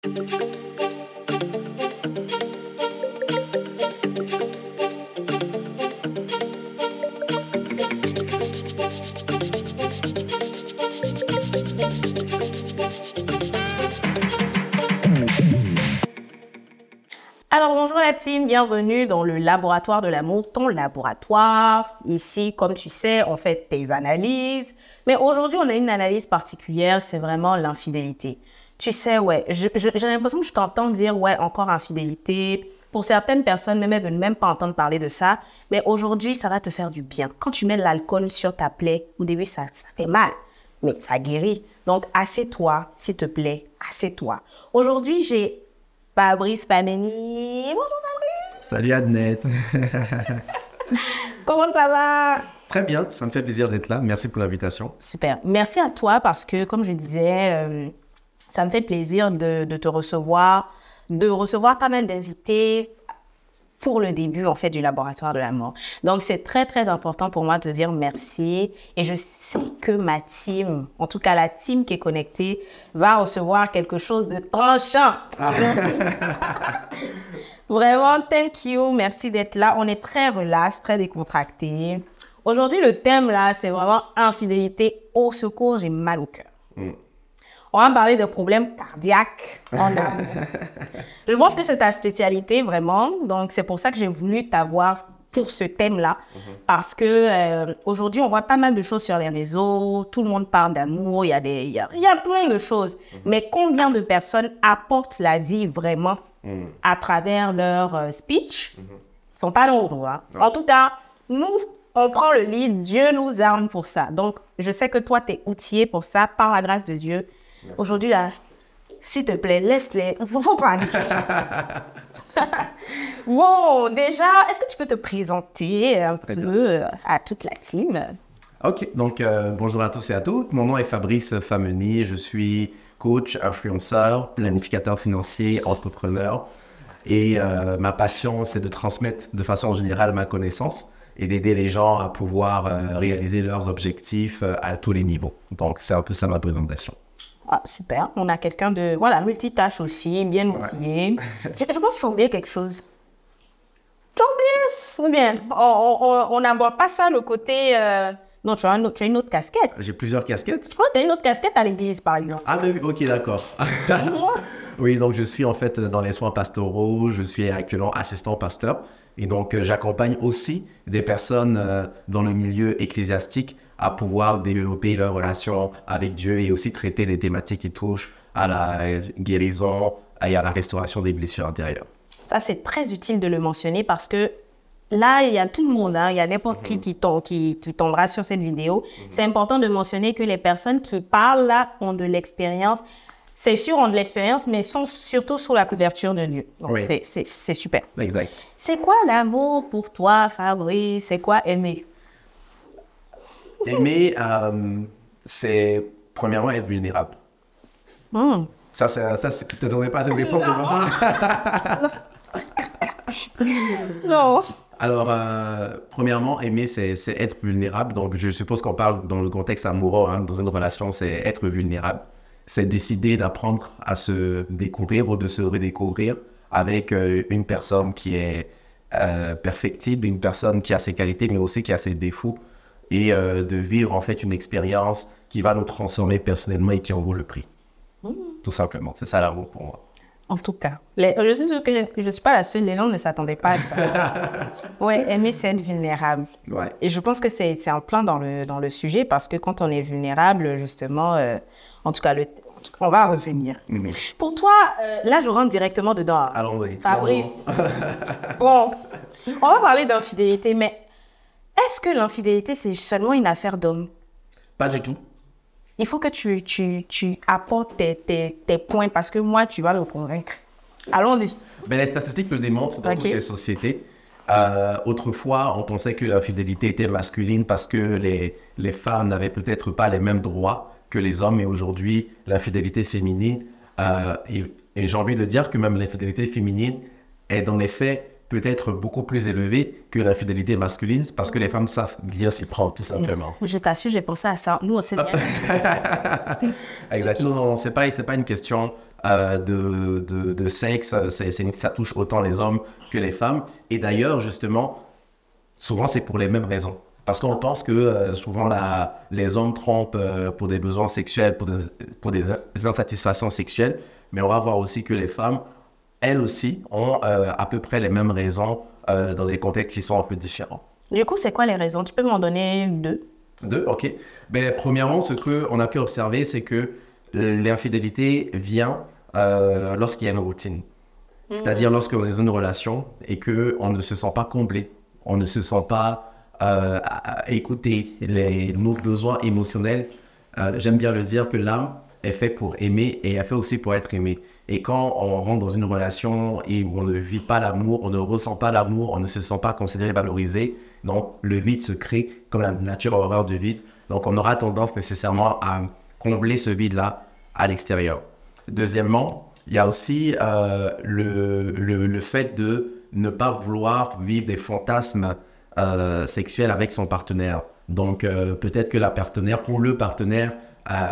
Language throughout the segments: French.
Alors bonjour la team, bienvenue dans le laboratoire de l'amour, ton laboratoire. Ici, comme tu sais, on fait tes analyses. Mais aujourd'hui, on a une analyse particulière, c'est vraiment l'infidélité. Tu sais, ouais, j'ai l'impression que je t'entends dire, ouais, encore infidélité. Pour certaines personnes, même elles ne veulent même pas entendre parler de ça. Mais aujourd'hui, ça va te faire du bien. Quand tu mets l'alcool sur ta plaie, au début, ça fait mal, mais ça guérit. Donc, assieds-toi, s'il te plaît, assieds-toi. Aujourd'hui, j'ai Fabrice Fameni. Bonjour Fabrice. Salut Adnette. Comment ça va? Très bien, ça me fait plaisir d'être là. Merci pour l'invitation. Super. Merci à toi parce que, comme je disais, ça me fait plaisir de te recevoir, pas mal d'invités pour le début, en fait, du laboratoire de l'amour. Donc, c'est très, très important pour moi de te dire merci. Et je sais que ma team, en tout cas la team qui est connectée, va recevoir quelque chose de tranchant. Vraiment, thank you. Merci d'être là. On est très relax, très décontracté. Aujourd'hui, le thème, là, c'est vraiment infidélité. Au secours, j'ai mal au cœur. On va parler de problèmes cardiaques en amour. Je pense que c'est ta spécialité, vraiment. Donc, c'est pour ça que j'ai voulu t'avoir pour ce thème-là. Parce que aujourd'hui, on voit pas mal de choses sur les réseaux. Tout le monde parle d'amour. Il y a plein de choses. Mais combien de personnes apportent la vie vraiment à travers leur speech? Ils ne sont pas nombreux. Hein? En tout cas, nous, on prend le lead. Dieu nous arme pour ça. Donc, je sais que toi, tu es outillé pour ça, par la grâce de Dieu. Aujourd'hui, là, s'il te plaît, laisse-les. Faut parler. Bon, déjà, est-ce que tu peux te présenter un peu à toute la team? Ok, donc bonjour à tous et à toutes. Mon nom est Fabrice Fameni. Je suis coach, influenceur, planificateur financier, entrepreneur. Et ma passion, c'est de transmettre de façon générale ma connaissance et d'aider les gens à pouvoir réaliser leurs objectifs à tous les niveaux. Donc, c'est un peu ça ma présentation. Ah, super. On a quelqu'un de, voilà, multitâche aussi, bien outillé. Ouais. Je pense qu'il faut oublier quelque chose. J'ai oublié. Bien. On n'aborde pas ça, le côté... Non, tu as une autre casquette. J'ai plusieurs casquettes. Oh, tu as une autre casquette à l'église, par exemple. Ah, mais ok, d'accord. Oui, donc je suis en fait dans les soins pastoraux. Je suis actuellement assistant pasteur. Et donc, j'accompagne aussi des personnes dans le milieu ecclésiastique à pouvoir développer leur relation avec Dieu et aussi traiter des thématiques qui touchent à la guérison et à la restauration des blessures intérieures. Ça, c'est très utile de le mentionner parce que là, il y a tout le monde, hein, il y a n'importe qui tombera sur cette vidéo. C'est important de mentionner que les personnes qui parlent là ont de l'expérience. C'est sûr, ont de l'expérience, mais sont surtout sous la couverture de Dieu. Donc, oui. C'est super. Exact. C'est quoi l'amour pour toi, Fabrice? C'est quoi aimer? Aimer, c'est premièrement être vulnérable. Ça, tu ne te donnerais pas cette réponse de maman? Non. Alors, premièrement, aimer, c'est être vulnérable. Donc, je suppose qu'on parle dans le contexte amoureux, hein, dans une relation, c'est être vulnérable. C'est décider d'apprendre à se découvrir ou de se redécouvrir avec une personne qui est perfectible, une personne qui a ses qualités, mais aussi qui a ses défauts. Et de vivre en fait une expérience qui va nous transformer personnellement et qui en vaut le prix. Tout simplement, c'est ça l'amour pour moi. En tout cas, je suis sûre que je ne suis pas la seule, les gens ne s'attendaient pas à ça. Ouais, aimer, c'est être vulnérable. Ouais. Et je pense que c'est en plein dans le sujet parce que quand on est vulnérable, justement, en tout cas, on va revenir. Pour toi, là, je rentre directement dedans. Allons-y. Fabrice. Bon, on va parler d'infidélité, mais est-ce que l'infidélité, c'est seulement une affaire d'homme? Pas du tout. Il faut que tu apportes tes points parce que moi, tu vas me convaincre. Allons-y. Ben, les statistiques le démontrent dans toutes les sociétés. Autrefois, on pensait que l'infidélité était masculine parce que les femmes n'avaient peut-être pas les mêmes droits que les hommes. Et aujourd'hui, l'infidélité féminine, et j'ai envie de dire que même l'infidélité féminine est dans les faits peut-être beaucoup plus élevée que l'infidélité masculine parce que les femmes savent bien s'y prendre, tout simplement. Je t'assure, j'ai pensé à ça. Nous, on sait bien. Exactement. Non, c'est pas une question de sexe, ça touche autant les hommes que les femmes. Et d'ailleurs, justement, souvent c'est pour les mêmes raisons. Parce qu'on pense que souvent les hommes trompent pour des besoins sexuels, pour des insatisfactions sexuelles, mais on va voir aussi que les femmes, elles aussi, ont à peu près les mêmes raisons dans des contextes qui sont un peu différents. Du coup, c'est quoi les raisons? Tu peux m'en donner deux? Deux, ok. Ben, premièrement, ce qu'on a pu observer, c'est que l'infidélité vient lorsqu'il y a une routine. C'est-à-dire lorsqu'on est dans une relation et qu'on ne se sent pas comblé, on ne se sent pas écouter nos besoins émotionnels. J'aime bien le dire que l'âme est faite pour aimer et elle est faite aussi pour être aimée. Et quand on rentre dans une relation et on ne vit pas l'amour, on ne ressent pas l'amour, on ne se sent pas considéré, valorisé, donc le vide se crée comme la nature a horreur du vide. Donc on aura tendance nécessairement à combler ce vide-là à l'extérieur. Deuxièmement, il y a aussi le fait de ne pas vouloir vivre des fantasmes sexuelle avec son partenaire. Donc, peut-être que la partenaire ou le partenaire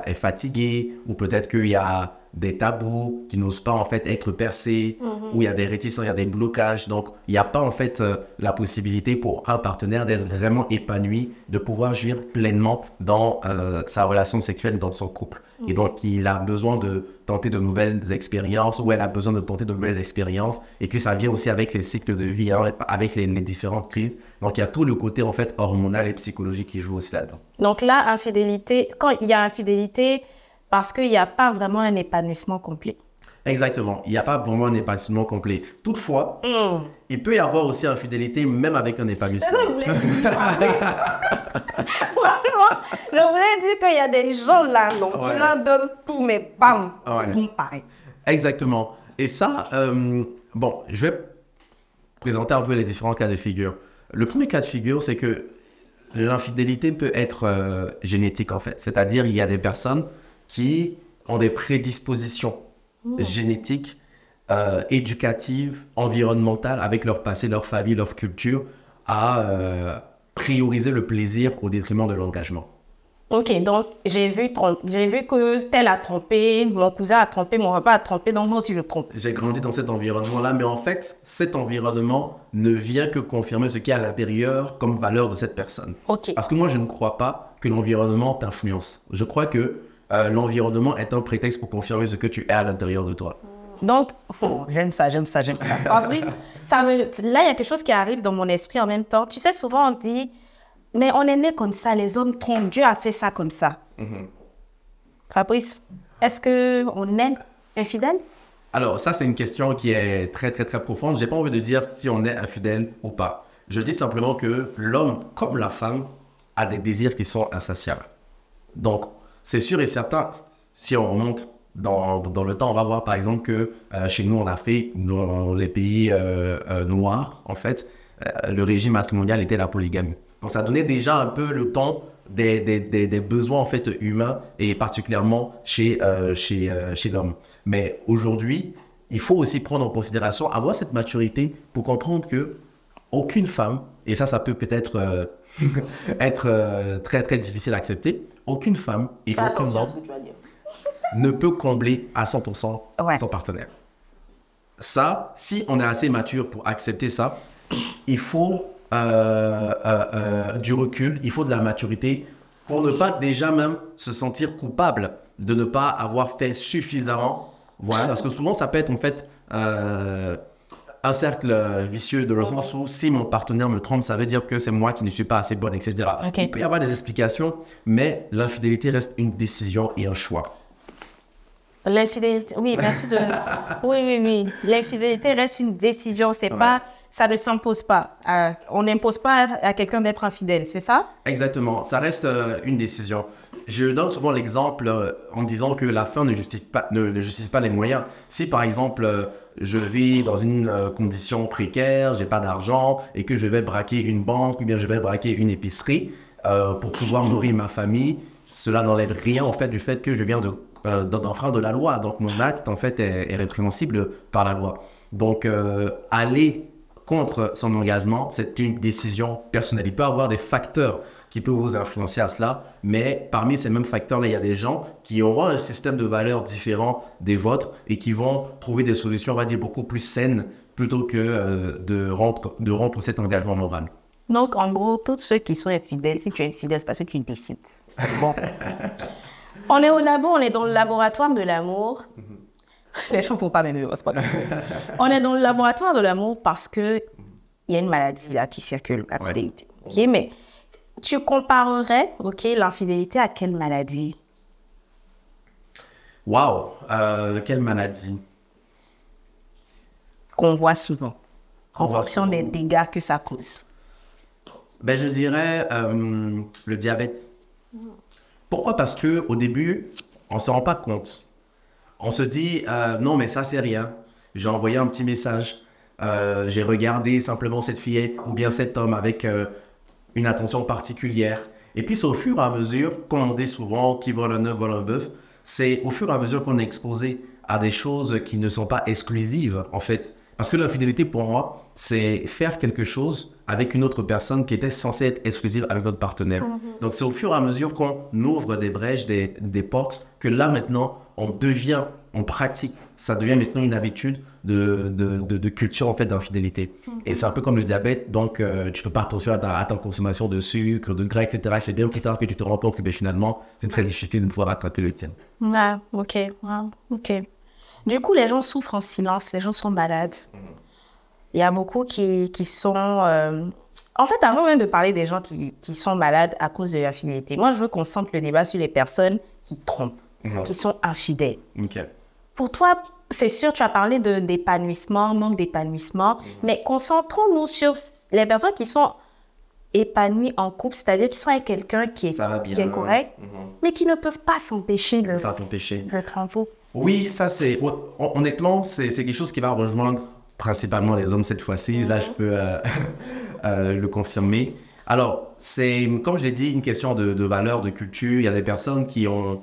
est fatigué, ou peut-être qu'il y a des tabous qui n'osent pas en fait être percés, ou il y a des réticences, il y a des blocages. Donc, il n'y a pas en fait la possibilité pour un partenaire d'être vraiment épanoui, de pouvoir jouir pleinement dans sa relation sexuelle, dans son couple. Et donc, il a besoin de tenter de nouvelles expériences, ou elle a besoin de tenter de nouvelles expériences, et que ça vient aussi avec les cycles de vie, hein, avec les différentes crises. Donc, il y a tout le côté en fait hormonal et psychologique qui joue aussi là-dedans. Donc là, infidélité, quand il y a infidélité, parce qu'il n'y a pas vraiment un épanouissement complet. Exactement. Il n'y a pas vraiment un épanouissement complet. Toutefois, il peut y avoir aussi infidélité même avec un épanouissement. C'est ça que je voulais dire. Franchement, je voulais dire qu'il y a des gens là, non, tu leur donnes tout, mais bam, tout pareil. Exactement. Et ça, bon, je vais présenter un peu les différents cas de figure. Le premier cas de figure, c'est que l'infidélité peut être génétique en fait. C'est-à-dire, il y a des personnes qui ont des prédispositions génétiques, éducatives, environnementales, avec leur passé, leur famille, leur culture, à prioriser le plaisir au détriment de l'engagement. Ok, donc j'ai vu que tel a trompé, mon cousin a trompé, mon papa a trompé, donc moi aussi je trompe. J'ai grandi dans cet environnement-là, mais en fait, cet environnement ne vient que confirmer ce qu'il y a à l'intérieur comme valeur de cette personne. Ok. Parce que moi, je ne crois pas que l'environnement t'influence. Je crois que l'environnement est un prétexte pour confirmer ce que tu es à l'intérieur de toi. Donc, j'aime ça. Fabrice, là, il y a quelque chose qui arrive dans mon esprit en même temps. Tu sais, souvent on dit, mais on est né comme ça, les hommes trompent, Dieu a fait ça comme ça. Fabrice, est-ce qu'on est infidèle? Alors, ça, c'est une question qui est très, très, très profonde. Je n'ai pas envie de dire si on est infidèle ou pas. Je dis simplement que l'homme, comme la femme, a des désirs qui sont insatiables. Donc, c'est sûr et certain, si on remonte dans le temps, on va voir par exemple que chez nous en Afrique, dans les pays noirs, en fait, le régime matrimonial était la polygamie. Donc ça donnait déjà un peu le temps des besoins en fait humains et particulièrement chez l'homme. Mais aujourd'hui, il faut aussi prendre en considération, avoir cette maturité pour comprendre que aucune femme, et ça peut-être être très très difficile à accepter, aucune femme et aucun homme ne peut combler à 100% son partenaire. Ça, si on est assez mature pour accepter ça, il faut du recul, il faut de la maturité pour ne pas déjà même se sentir coupable de ne pas avoir fait suffisamment. Voilà, parce que souvent ça peut être en fait un cercle vicieux de le sens où si mon partenaire me trompe, ça veut dire que c'est moi qui ne suis pas assez bonne, etc. Okay. Il peut y avoir des explications, mais l'infidélité reste une décision et un choix. L'infidélité, oui, merci de... Oui. L'infidélité reste une décision, c'est pas... Ça ne s'impose pas. On n'impose pas à quelqu'un d'être infidèle, c'est ça? Exactement, ça reste une décision. Je donne souvent l'exemple en disant que la fin ne justifie pas les moyens. Si par exemple, je vis dans une condition précaire, j'ai pas d'argent et que je vais braquer une banque ou bien je vais braquer une épicerie pour pouvoir nourrir ma famille, cela n'enlève rien en fait du fait que je viens d'enfreindre la loi. Donc mon acte en fait est répréhensible par la loi. Donc aller contre son engagement, c'est une décision personnelle. Il peut y avoir des facteurs qui peut vous influencer à cela. Mais parmi ces mêmes facteurs-là, il y a des gens qui auront un système de valeurs différent des vôtres et qui vont trouver des solutions, on va dire, beaucoup plus saines plutôt que de rompre cet engagement moral. Donc, en gros, tous ceux qui sont infidèles, si tu es infidèle, c'est parce que tu décides. Bon. On est au labo, on est dans le laboratoire de l'amour. Les gens ne font pas même, c'est pas grave. On est dans le laboratoire de l'amour parce qu'il y a une maladie là qui circule, la fidélité. Ouais. Okay, mais tu comparerais l'infidélité à quelle maladie? Waouh, quelle maladie? Qu'on voit souvent, en fonction des dégâts que ça cause. Ben, je dirais le diabète. Pourquoi? Parce qu'au début, on ne se rend pas compte. On se dit, non, mais ça, c'est rien. J'ai envoyé un petit message. J'ai regardé simplement cette fille ou bien cet homme avec une attention particulière. Et puis, c'est au fur et à mesure, comme on dit souvent, qui vole un œuf, vole un bœuf, c'est au fur et à mesure qu'on est exposé à des choses qui ne sont pas exclusives, en fait. Parce que l'infidélité, pour moi, c'est faire quelque chose avec une autre personne qui était censée être exclusive avec notre partenaire. Donc, c'est au fur et à mesure qu'on ouvre des brèches, des portes, que là, maintenant, on pratique. Ça devient maintenant une habitude de culture, en fait, d'infidélité. Et c'est un peu comme le diabète. Donc, tu fais pas attention à ta consommation de sucre, de gras, etc. C'est bien plus tard que tu te rends compte que, finalement, c'est très difficile de pouvoir rattraper le tien. Ah, ok. Du coup, les gens souffrent en silence, les gens sont malades. Il y a beaucoup qui sont... En fait, avant même de parler des gens qui sont malades à cause de l'infidélité, moi, je veux qu'on centre le débat sur les personnes qui trompent, qui sont infidèles. Okay. Pour toi, c'est sûr, tu as parlé d'épanouissement, manque d'épanouissement, mais concentrons-nous sur les personnes qui sont épanouies en couple, c'est-à-dire qui sont avec quelqu'un qui est correct, mais qui ne peuvent pas s'empêcher de tromper. Oui, ça c'est... Honnêtement, c'est quelque chose qui va rejoindre principalement les hommes cette fois-ci. Là, je peux le confirmer. Alors, c'est, comme je l'ai dit, une question de valeur, de culture. Il y a des personnes qui ont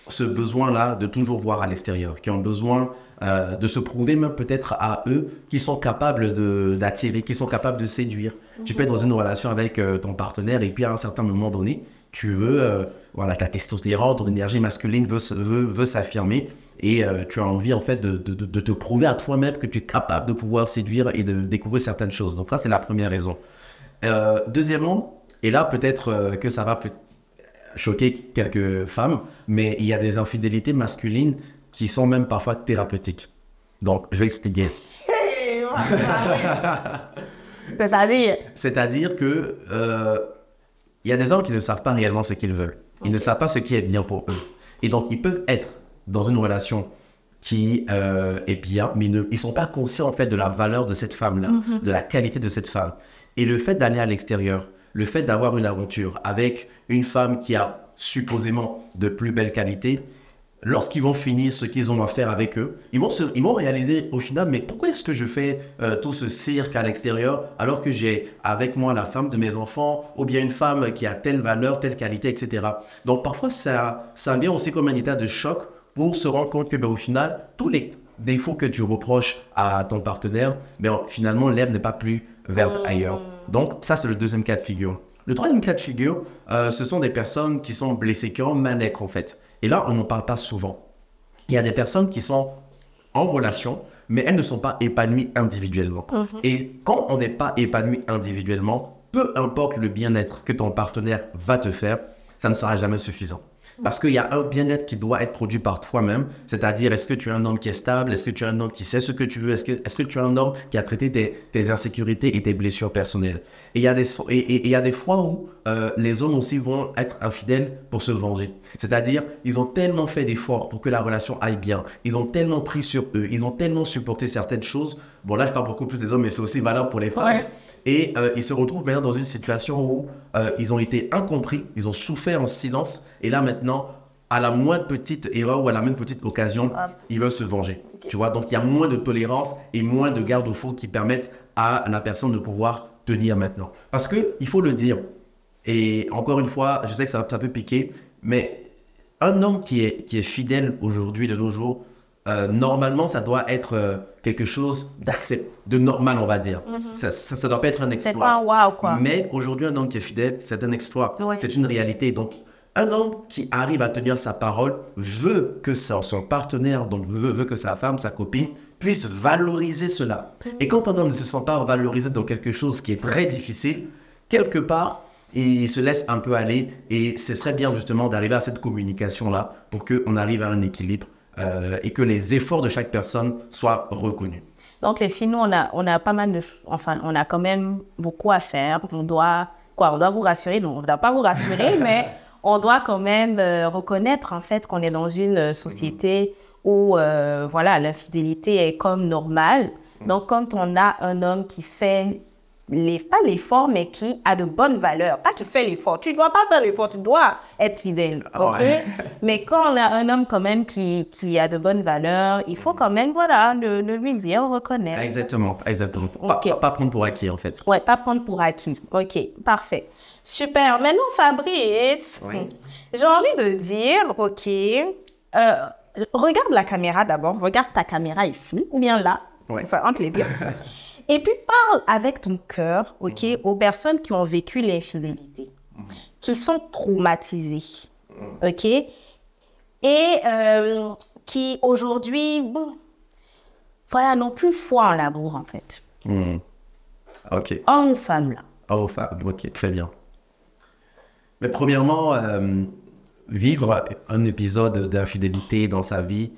ce besoin-là de toujours voir à l'extérieur, qui ont besoin de se prouver même peut-être à eux qu'ils sont capables d'attirer, qu'ils sont capables de séduire. Tu peux être dans une relation avec ton partenaire et puis à un certain moment donné, tu veux... ta testostérone, ton énergie masculine veut s'affirmer et tu as envie en fait de te prouver à toi-même que tu es capable de pouvoir séduire et de découvrir certaines choses. Donc ça, c'est la première raison. Deuxièmement, et là peut-être que ça va choquer quelques femmes, mais il y a des infidélités masculines qui sont même parfois thérapeutiques. Donc, je vais expliquer. C'est-à-dire que il y a des hommes qui ne savent pas réellement ce qu'ils veulent. Ils ne savent pas ce qui est bien pour eux. Et donc, ils peuvent être dans une relation qui est bien, mais ils ne sont pas conscients en fait de la valeur de cette femme-là, de la qualité de cette femme. Et le fait d'aller à l'extérieur, le fait d'avoir une aventure avec une femme qui a supposément de plus belles qualités, lorsqu'ils vont finir ce qu'ils ont à faire avec eux, ils vont réaliser au final, mais pourquoi est-ce que je fais tout ce cirque à l'extérieur alors que j'ai avec moi la femme de mes enfants ou bien une femme qui a telle valeur, telle qualité, etc. Donc parfois, ça vient aussi comme un état de choc pour se rendre compte que au final, tous les défauts que tu reproches à ton partenaire, finalement, l'herbe n'est pas plus verte ailleurs. Donc ça, c'est le deuxième cas de figure. Le troisième cas de figure, ce sont des personnes qui sont blessées, qui ont mal-être en fait. Et là, on n'en parle pas souvent. Il y a des personnes qui sont en relation, mais elles ne sont pas épanouies individuellement. Et quand on n'est pas épanoui individuellement, peu importe le bien-être que ton partenaire va te faire, ça ne sera jamais suffisant. Parce qu'il y a un bien-être qui doit être produit par toi-même, c'est-à-dire est-ce que tu es un homme qui est stable, est-ce que tu es un homme qui sait ce que tu veux, est-ce que tu es un homme qui a traité tes insécurités et tes blessures personnelles. Et il y a des fois où les hommes aussi vont être infidèles pour se venger. C'est-à-dire, ils ont tellement fait d'efforts pour que la relation aille bien, ils ont tellement pris sur eux, ils ont tellement supporté certaines choses. Bon là, je parle beaucoup plus des hommes, mais c'est aussi valable pour les femmes. Ouais. Et ils se retrouvent maintenant dans une situation où ils ont été incompris, ils ont souffert en silence. Et là maintenant, à la moindre petite erreur ou à la moindre petite occasion, ils veulent se venger. Okay. Tu vois, donc il y a moins de tolérance et moins de garde-fous qui permettent à la personne de pouvoir tenir maintenant. Parce qu'il faut le dire, et encore une fois, je sais que ça peut piquer, mais un homme qui est fidèle aujourd'hui, de nos jours, normalement, ça doit être quelque chose de normal, on va dire. Ça doit pas être un exploit. C'est pas un wow, quoi. Mais aujourd'hui, un homme qui est fidèle, c'est un exploit. Ouais. C'est une réalité. Donc, un homme qui arrive à tenir sa parole veut que son partenaire, donc veut que sa femme, sa copine, puisse valoriser cela. Et quand un homme ne se sent pas valorisé dans quelque chose qui est très difficile, quelque part, il se laisse un peu aller. Et ce serait bien justement d'arriver à cette communication-là pour qu'on arrive à un équilibre et que les efforts de chaque personne soient reconnus. Donc, les filles, nous, on a pas mal de... Enfin, on a quand même beaucoup à faire. On doit vous rassurer. Non, on ne doit pas vous rassurer, mais on doit quand même reconnaître, en fait, qu'on est dans une société où, voilà, l'infidélité est comme normale. Donc, quand on a un homme qui fait... pas l'effort, mais qui a de bonnes valeurs. Pas qui fait l'effort. Tu ne dois pas faire l'effort, tu dois être fidèle. Ok? Ouais. Mais quand on a un homme quand même qui a de bonnes valeurs, il faut quand même, voilà, le lui dire, le reconnaître. Exactement. Ok. Pas prendre pour acquis, en fait. Ouais, pas prendre pour acquis. Ok, parfait. Super. Maintenant, Fabrice, j'ai envie de dire, ok, regarde la caméra d'abord. Regarde ta caméra ici, ou bien là. Ouais. Enfin, entre les deux. Et puis, parle avec ton cœur, ok, aux personnes qui ont vécu l'infidélité, qui sont traumatisées, ok, et qui aujourd'hui, bon, voilà, n'ont plus foi en l'amour, en fait. Ok. Homme, femme, là. Oh, ok, très bien. Mais premièrement, vivre un épisode d'infidélité dans sa vie,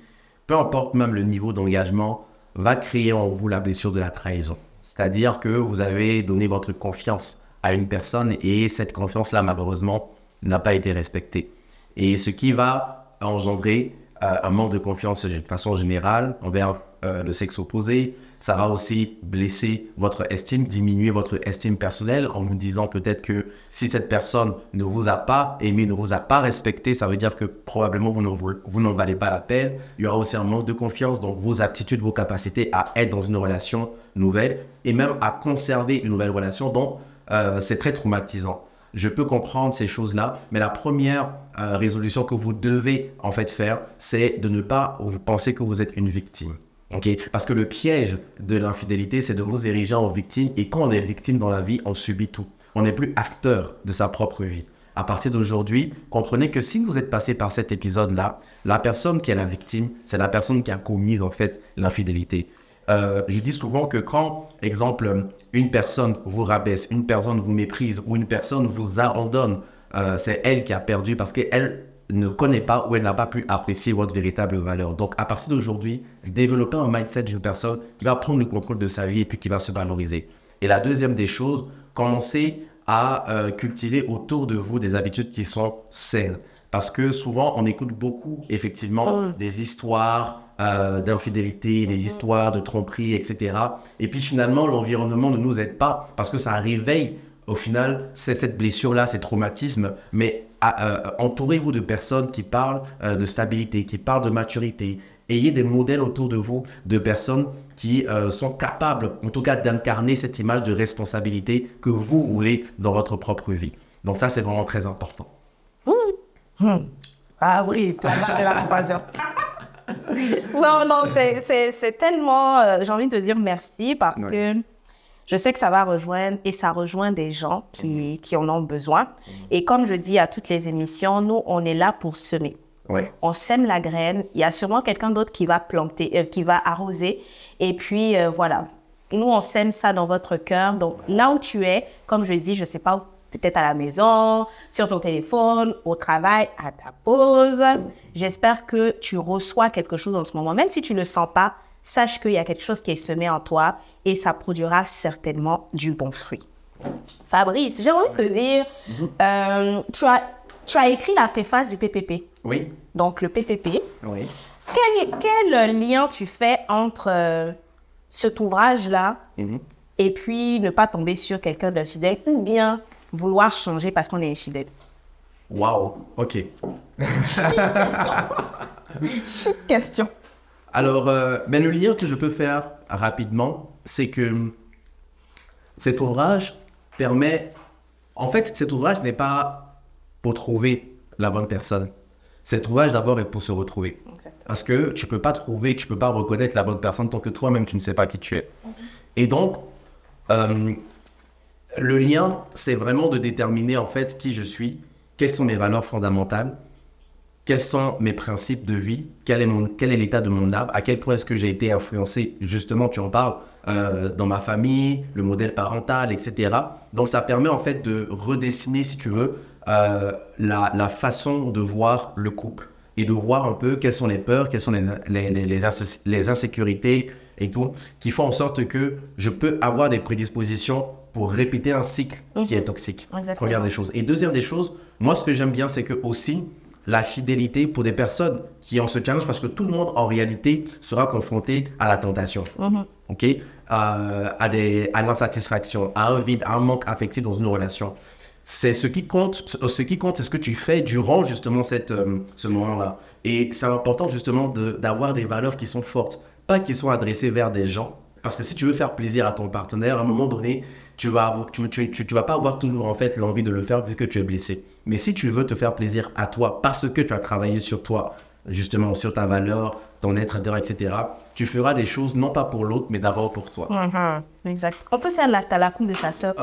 peu importe même le niveau d'engagement, va créer en vous la blessure de la trahison. C'est-à-dire que vous avez donné votre confiance à une personne et cette confiance-là, malheureusement, n'a pas été respectée. Et ce qui va engendrer un manque de confiance de façon générale envers le sexe opposé, ça va aussi blesser votre estime, diminuer votre estime personnelle en vous disant peut-être que si cette personne ne vous a pas aimé, ne vous a pas respecté, ça veut dire que probablement vous n'en valez pas la peine. Il y aura aussi un manque de confiance, donc vos aptitudes, vos capacités à être dans une relation nouvelle et même à conserver une nouvelle relation. Donc, c'est très traumatisant. Je peux comprendre ces choses-là, mais la première résolution que vous devez en fait faire, c'est de ne pas vous penser que vous êtes une victime. Okay? Parce que le piège de l'infidélité, c'est de vous ériger en victime. Et quand on est victime dans la vie, on subit tout. On n'est plus acteur de sa propre vie. À partir d'aujourd'hui, comprenez que si vous êtes passé par cet épisode-là, la personne qui est la victime, c'est la personne qui a commis en fait l'infidélité. Je dis souvent que quand, exemple, une personne vous rabaisse, une personne vous méprise ou une personne vous abandonne, c'est elle qui a perdu parce qu'elle ne connaît pas ou elle n'a pas pu apprécier votre véritable valeur. Donc, à partir d'aujourd'hui, développez un mindset d'une personne qui va prendre le contrôle de sa vie et puis qui va se valoriser. Et la deuxième des choses, commencez à cultiver autour de vous des habitudes qui sont saines. Parce que souvent, on écoute beaucoup, effectivement, des histoires d'infidélité, des histoires de tromperie, etc. Et puis finalement, l'environnement ne nous aide pas parce que ça réveille, au final, cette blessure-là, ces traumatismes. Mais entourez-vous de personnes qui parlent de stabilité, qui parlent de maturité. Ayez des modèles autour de vous de personnes qui sont capables, en tout cas, d'incarner cette image de responsabilité que vous voulez dans votre propre vie. Donc ça, c'est vraiment très important. Ah oui, toi, c'est la compassion. Non, c'est tellement... j'ai envie de te dire merci parce que je sais que ça va rejoindre et ça rejoint des gens qui en ont besoin. Et comme je dis à toutes les émissions, nous, on est là pour semer. On sème la graine. Il y a sûrement quelqu'un d'autre qui va planter, qui va arroser. Et puis, voilà. Nous, on sème ça dans votre cœur. Donc, là où tu es, comme je dis, je ne sais pas où, peut-être à la maison, sur ton téléphone, au travail, à ta pause. J'espère que tu reçois quelque chose en ce moment. Même si tu ne le sens pas, sache qu'il y a quelque chose qui est semé en toi et ça produira certainement du bon fruit. Fabrice, j'ai envie de te dire, tu as écrit la préface du PPP. Oui. Donc, le PPP. Oui. Quel lien tu fais entre cet ouvrage-là et puis ne pas tomber sur quelqu'un d'infidèle ou bien vouloir changer parce qu'on est infidèle? Waouh, ok. Chic question. Alors, mais le lien que je peux faire rapidement, c'est que cet ouvrage permet... En fait, cet ouvrage n'est pas pour trouver la bonne personne. Cet ouvrage d'abord est pour se retrouver. Exactement. Parce que tu peux pas trouver, tu peux pas reconnaître la bonne personne tant que toi-même tu ne sais pas qui tu es. Et donc, le lien, c'est vraiment de déterminer en fait qui je suis, quelles sont mes valeurs fondamentales, quels sont mes principes de vie, quel est l'état de mon âme, à quel point est-ce que j'ai été influencé, justement tu en parles, dans ma famille, le modèle parental, etc. Donc ça permet en fait de redessiner, si tu veux, la façon de voir le couple et de voir un peu quelles sont les peurs, quelles sont les insécurités et tout, qui font en sorte que je peux avoir des prédispositions pour répéter un cycle qui est toxique. Exactement. Première des choses. Et deuxième des choses, moi ce que j'aime bien, c'est que aussi, la fidélité pour des personnes qui ont ce challenge, parce que tout le monde en réalité sera confronté à la tentation, ok, à l'insatisfaction, à un vide, à un manque affectif dans une relation. C'est ce qui compte, c'est ce que tu fais durant justement ce moment-là. Et c'est important justement d'avoir des valeurs qui sont fortes, pas qui sont adressées vers des gens. Parce que si tu veux faire plaisir à ton partenaire, à un moment donné, tu vas pas avoir toujours en fait l'envie de le faire vu que tu es blessé. Mais si tu veux te faire plaisir à toi parce que tu as travaillé sur toi, justement sur ta valeur, ton être intérieur, etc., tu feras des choses non pas pour l'autre, mais d'abord pour toi. Exact. On peut faire la coupe de sa soeur.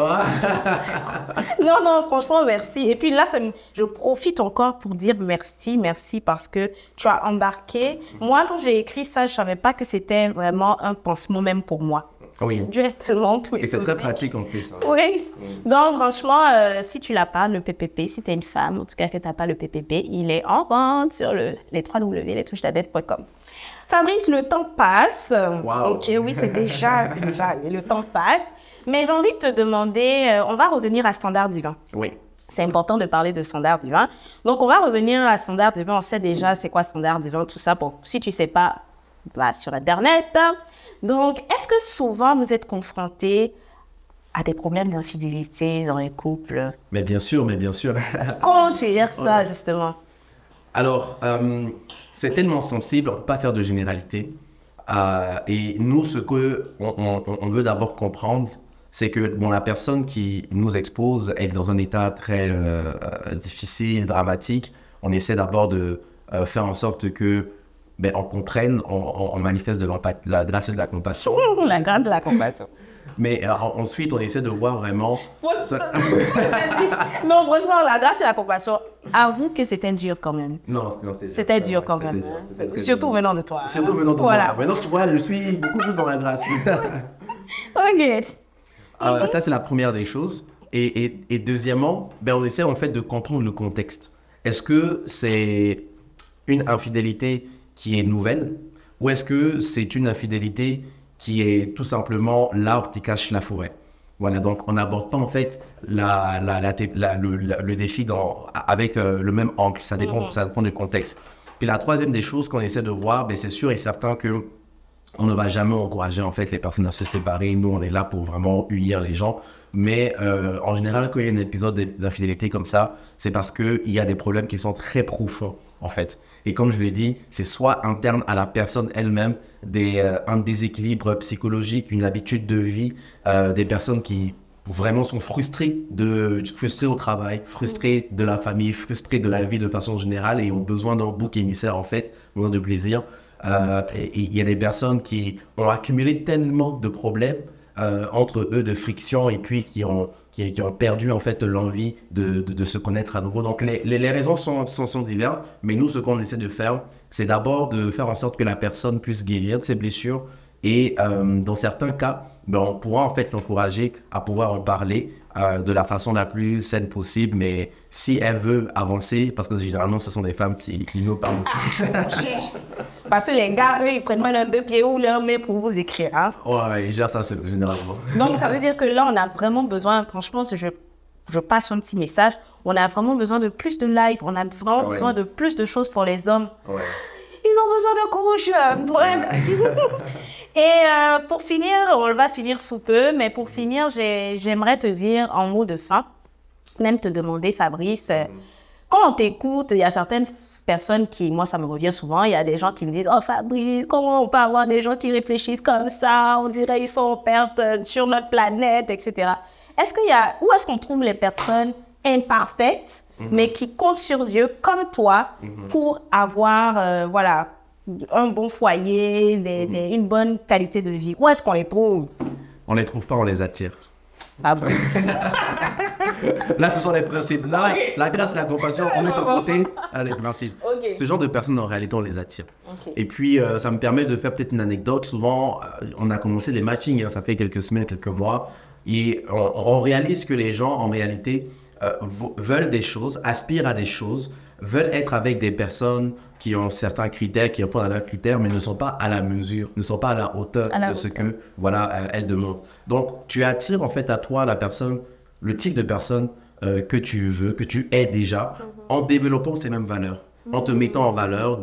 Non, franchement, merci. Et puis là, je profite encore pour dire merci parce que tu as embarqué. Moi, quand j'ai écrit ça, je ne savais pas que c'était vraiment un pansement même pour moi. Oui. Dieu est tellement tout. Et c'est très pratique en plus. Hein. Oui. Donc, franchement, si tu l'as pas, le PPP, si tu es une femme, en tout cas que tu n'as pas le PPP, il est en vente sur les www.letouchetadet.com. Fabrice, le temps passe. Wow. Ok, oui, c'est déjà, le temps passe. Mais j'ai envie de te demander, on va revenir à Standard Divin. Oui. C'est important de parler de Standard Divin. Donc, on va revenir à Standard Divin. On sait déjà c'est quoi Standard Divin, tout ça. Bon, si tu ne sais pas, va sur Internet. Donc, est-ce que souvent vous êtes confrontés à des problèmes d'infidélité dans les couples? Mais bien sûr. Comment tu gères ça, justement? Alors, c'est tellement sensible, on ne peut pas faire de généralité. Et nous, ce qu'on veut d'abord comprendre, c'est que la personne qui nous expose, elle est dans un état très difficile, dramatique. On essaie d'abord de faire en sorte que on comprenne, on manifeste de la grâce et de la compassion. La grâce de la compassion. Mais ensuite, on essaie de voir vraiment... Non, franchement, la grâce et la compassion, avoue que c'était dur quand même. Non, c'était dur quand même. Surtout venant de toi. Surtout venant de moi. Maintenant, tu vois, je suis beaucoup plus dans la grâce. Ok. Ça, c'est la première des choses. Et deuxièmement, on essaie en fait de comprendre le contexte. Est-ce que c'est une infidélité qui est nouvelle ou est-ce que c'est une infidélité qui est tout simplement l'arbre qui cache la forêt? Voilà, donc on n'aborde pas en fait le défi avec le même angle, ça dépend du contexte. Puis la troisième des choses qu'on essaie de voir, c'est sûr et certain que on ne va jamais encourager en fait les personnes à se séparer. Nous, on est là pour vraiment unir les gens. Mais en général, quand il y a un épisode d'infidélité comme ça, c'est parce qu'il y a des problèmes qui sont très profonds en fait. Et comme je l'ai dit, c'est soit interne à la personne elle-même, un déséquilibre psychologique, une habitude de vie, des personnes qui vraiment sont frustrées au travail, frustrées de la famille, frustrées de la vie de façon générale et ont besoin d'un bouc émissaire en fait, besoin de plaisir. Et il y a des personnes qui ont accumulé tellement de problèmes entre eux, de friction, et puis qui ont perdu en fait l'envie de se connaître à nouveau. Donc les raisons sont diverses, mais nous, ce qu'on essaie de faire, c'est d'abord de faire en sorte que la personne puisse guérir de ses blessures, et dans certains cas, on pourra en fait l'encourager à pouvoir en parler de la façon la plus saine possible, mais si elle veut avancer, parce que généralement ce sont des femmes qui nous parlent aussi. Parce que les gars, eux, ils prennent pas leurs deux pieds ou leurs mains pour vous écrire. Hein? Ouais, ils gèrent ça généralement. Donc ça veut dire que là, on a vraiment besoin, franchement, si je passe un petit message, on a vraiment besoin de plus de live, on a vraiment besoin de plus de choses pour les hommes. Ouais. Ils ont besoin de couches, bref. Et pour finir, on va finir sous peu, mais pour finir, j'aimerais te dire en mot de fin, même te demander, Fabrice, quand on t'écoute, il y a certaines personnes qui, moi ça me revient souvent, il y a des gens qui me disent « Oh Fabrice, comment on peut avoir des gens qui réfléchissent comme ça? On dirait qu'ils sont en perte sur notre planète, etc. » Où est-ce qu'on trouve les personnes imparfaites, mais qui comptent sur Dieu comme toi pour avoir, voilà, un bon foyer, une bonne qualité de vie. Où est-ce qu'on les trouve? On les trouve pas, on les attire. Ah bon? Là, ce sont les principes. Là, la grâce et la compassion, on met de côté les principes. Okay. Ce genre de personnes, en réalité, on les attire. Okay. Et puis, ça me permet de faire peut-être une anecdote. Souvent, on a commencé les matchings, hein, ça fait quelques semaines, quelques mois. Et on réalise que les gens, en réalité, veulent des choses, aspirent à des choses, veulent être avec des personnes qui ont certains critères, qui répondent à leurs critères, mais ne sont pas à la mesure, ne sont pas à la hauteur de ce que elles demandent. Donc, tu attires en fait à toi la personne, le type de personne que tu veux, que tu es déjà, en développant ces mêmes valeurs, en te mettant en valeur.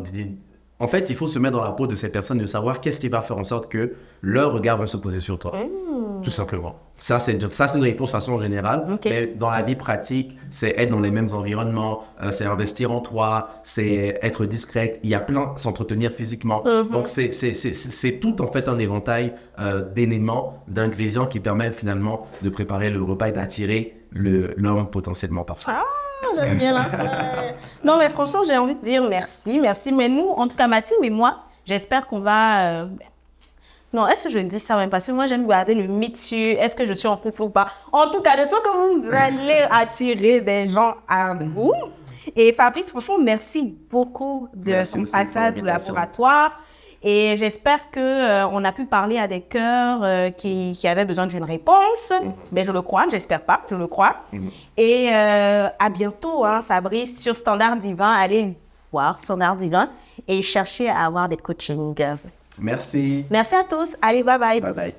En fait, il faut se mettre dans la peau de ces personnes, de savoir qu'est-ce qui va faire en sorte que leur regard va se poser sur toi. Tout simplement. Ça, c'est une réponse de façon générale. Okay. Mais dans la vie pratique, c'est être dans les mêmes environnements, c'est investir en toi, c'est être discrète. Il y a plein, s'entretenir physiquement. Donc, c'est tout en fait un éventail d'éléments, d'ingrédients qui permettent finalement de préparer le repas et d'attirer l'homme potentiellement parfait. Ah, j'aime bien l'affaire. Non, mais franchement, j'ai envie de dire merci. Mais nous, en tout cas, Mathilde et moi, j'espère qu'on va... Non, est-ce que je dis ça même? Parce que moi, j'aime garder le mythe sur est-ce que je suis en couple ou pas. En tout cas, j'espère que vous allez attirer des gens à vous. Et Fabrice, franchement, merci beaucoup de son passage au laboratoire. Et j'espère qu'on a pu parler à des cœurs qui avaient besoin d'une réponse. Mais je le crois, j'espère pas, je le crois. Et à bientôt, hein, Fabrice, sur Standard Divin. Allez voir Standard Divin et cherchez à avoir des coachings. Merci. Merci à tous. Allez, bye bye. Bye bye.